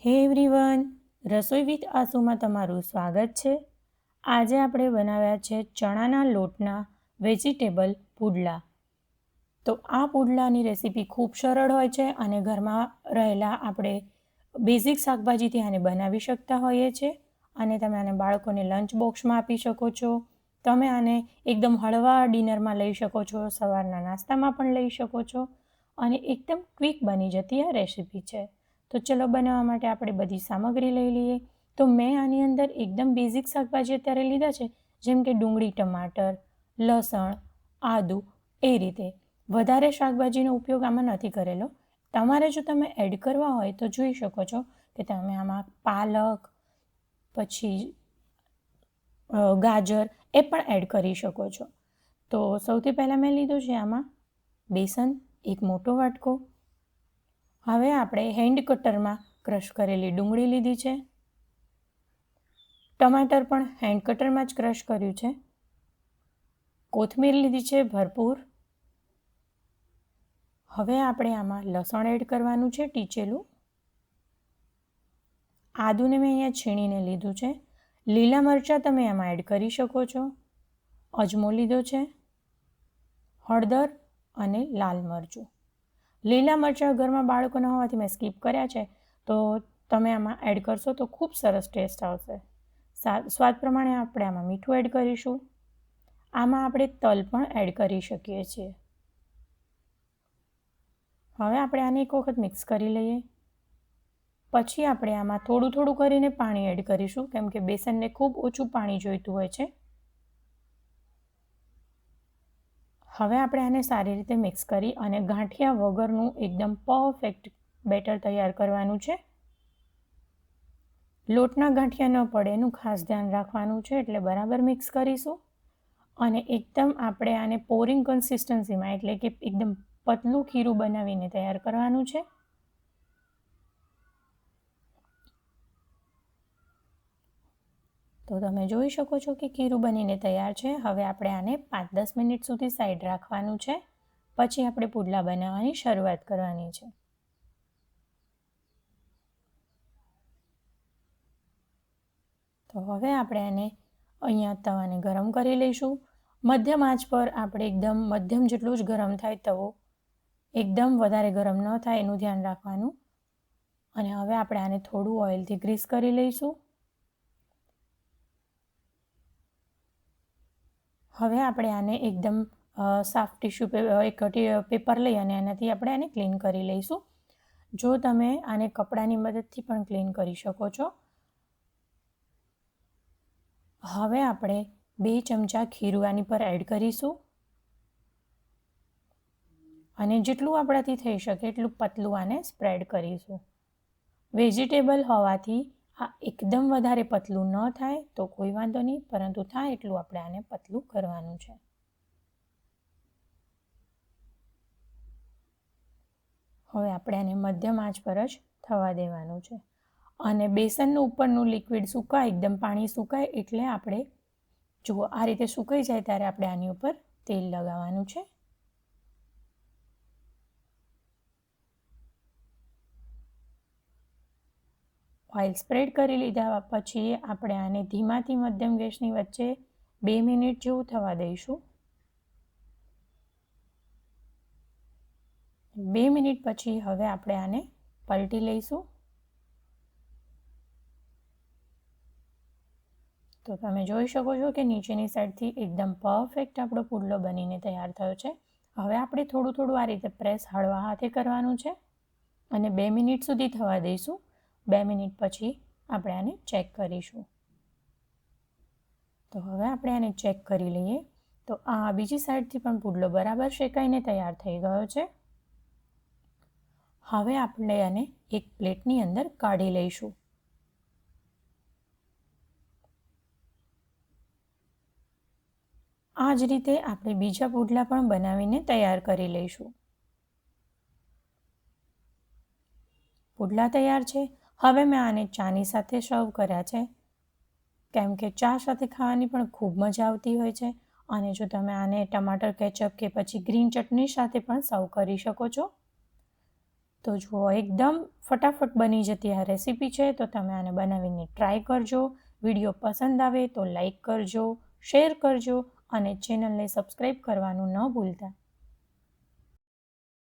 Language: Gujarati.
હે એવરીવન, રસોઈ વિથ આસુમાં તમારું સ્વાગત છે। આજે આપણે બનાવ્યા છે ચણાના લોટના વેજીટેબલ પુડલા। તો આ પુડલાની રેસીપી ખૂબ સરળ હોય છે અને ઘરમાં રહેલા આપણે બેઝિક શાકભાજીથી આને બનાવી શકતા હોઈએ છીએ અને તમે આને બાળકોને લંચ બોક્સમાં આપી શકો છો। તમે આને એકદમ હળવા ડિનરમાં લઈ શકો છો, સવારના નાસ્તામાં પણ લઈ શકો છો અને એકદમ ક્વિક બની જતી આ રેસીપી છે। તો ચલો બનાવવા માટે આપણે બધી સામગ્રી લઈ લઈએ। તો મેં આની અંદર એકદમ બેઝિક શાકભાજી અત્યારે લીધા છે, જેમ કે ડુંગળી, ટમાટર, લસણ, આદું, એ રીતે વધારે શાકભાજીનો ઉપયોગ આમાં નથી કરેલો। તમારે જો તમે એડ કરવા હોય તો જોઈ શકો છો કે તમે આમાં પાલક, પછી ગાજર એ પણ એડ કરી શકો છો। તો સૌથી પહેલાં મેં લીધું છે આમાં બેસન, એક મોટો વાટકો। હવે આપણે હેન્ડ કટરમાં ક્રશ કરેલી ડુંગળી લીધી છે, ટમાટર પણ હેન્ડ કટરમાં જ ક્રશ કર્યું છે, કોથમીર લીધી છે ભરપૂર। હવે આપણે આમાં લસણ એડ કરવાનું છે ટીચેલું, આદુને મેં અહીંયા છીણીને લીધું છે, લીલા મરચાં તમે આમાં એડ કરી શકો છો, અજમો લીધો છે, હળદર અને લાલ મરચું। લીલા મરચાં ઘરમાં બાળકો ન હોવાથી મેં સ્કીપ કર્યા છે, તો તમે આમાં એડ કરશો તો ખૂબ સરસ ટેસ્ટ આવશે। સ્વાદ પ્રમાણે આપણે આમાં મીઠું એડ કરીશું। આમાં આપણે તલ પણ એડ કરી શકીએ છીએ। હવે આપણે આને એક વખત મિક્સ કરી લઈએ। પછી આપણે આમાં થોડું થોડું કરીને પાણી એડ કરીશું, કેમ કે બેસનને ખૂબ ઓછું પાણી જોઈતું હોય છે। હવે આપણે આને સારી રીતે મિક્સ કરી અને ગાંઠિયા વગરનું એકદમ પરફેક્ટ બેટર તૈયાર કરવાનું છે। લોટના ગાંઠિયા ન પડે એનું ખાસ ધ્યાન રાખવાનું છે, એટલે બરાબર મિક્સ કરીશું અને એકદમ આપણે આને પોરિંગ કન્સિસ્ટન્સીમાં, એટલે કે એકદમ પતલું ખીરું બનાવીને તૈયાર કરવાનું છે। તો તમે જોઈ શકો છો કે ખીરું બનીને તૈયાર છે। હવે આપણે આને 5-10 મિનિટ સુધી સાઈડ રાખવાનું છે, પછી આપણે પુડલા બનાવવાની શરૂઆત કરવાની છે। તો હવે આપણે આને અહીંયા તવાને ગરમ કરી લઈશું। મધ્યમ આંચ પર આપણે એકદમ મધ્યમ જેટલું જ ગરમ થાય તવો, એકદમ વધારે ગરમ ન થાય એનું ધ્યાન રાખવાનું। અને હવે આપણે આને થોડું ઓઇલથી ગ્રીસ કરી લઈશું। હવે આપણે આને એકદમ સાફ એક પેપર લઈ અને એનાથી આપણે આને ક્લીન કરી લઈશું। જો તમે આને કપડાની મદદથી પણ ક્લીન કરી શકો છો। હવે આપણે 2 ચમચા ખીરું આની પર એડ કરીશું અને જેટલું આપણાથી થઈ શકે એટલું પતલું આને સ્પ્રેડ કરીશું। વેજીટેબલ હોવાથી આ એકદમ વધારે પતલું ન થાય તો કોઈ વાંધો નહીં, પરંતુ થાય એટલું આપણે આને પતલું કરવાનું છે। હવે આપણે આને મધ્યમ આંચ પર જ થવા દેવાનું છે અને બેસનનું ઉપરનું લિક્વિડ સુકાય, એકદમ પાણી સુકાય એટલે આપણે જુઓ આ રીતે સુકાઈ જાય ત્યારે આપણે આની ઉપર તેલ લગાવવાનું છે। ઓઇલ સ્પ્રેડ કરી લીધા પછી આપણે આને ધીમાથી મધ્યમ ગેસની વચ્ચે 2 મિનિટ જેવું થવા દઈશું। 2 મિનિટ પછી હવે આપણે આને પલટી લઈશું। તો તમે જોઈ શકો છો કે નીચેની સાઈડથી એકદમ પરફેક્ટ આપણો પુડલો બનીને તૈયાર થયો છે। હવે આપણે થોડું થોડું આ રીતે પ્રેસ હળવા હાથે કરવાનું છે અને 2 મિનિટ સુધી થવા દઈશું। 2 મિનિટ પછી આપણે આને ચેક કરીશું। તો હવે આપણે આને ચેક કરી લઈએ। તો આ બીજી સાઈડથી પણ પુડલો બરાબર શેકાઈને તૈયાર થઈ ગયો છે। હવે આપણે આને એક પ્લેટની અંદર કાઢી લઈશું। આ જ રીતે આપણે બીજા પુડલા પણ બનાવીને તૈયાર કરી લઈશું। પુડલા તૈયાર છે। હવે મેં આને ચાની સાથે સર્વ કર્યા છે, કેમ કે ચા સાથે ખાવાની પણ ખૂબ મજા આવતી હોય છે અને જો તમે આને ટમાટર કેચઅપ કે પછી ગ્રીન ચટણી સાથે પણ સર્વ કરી શકો છો। તો જુઓ એકદમ ફટાફટ બની જતી આ રેસીપી છે, તો તમે આને બનાવીને ટ્રાય કરજો. વિડીયો પસંદ આવે તો લાઈક કરજો, શેર કરજો અને ચેનલને સબસ્ક્રાઈબ કરવાનું ન ભૂલતા.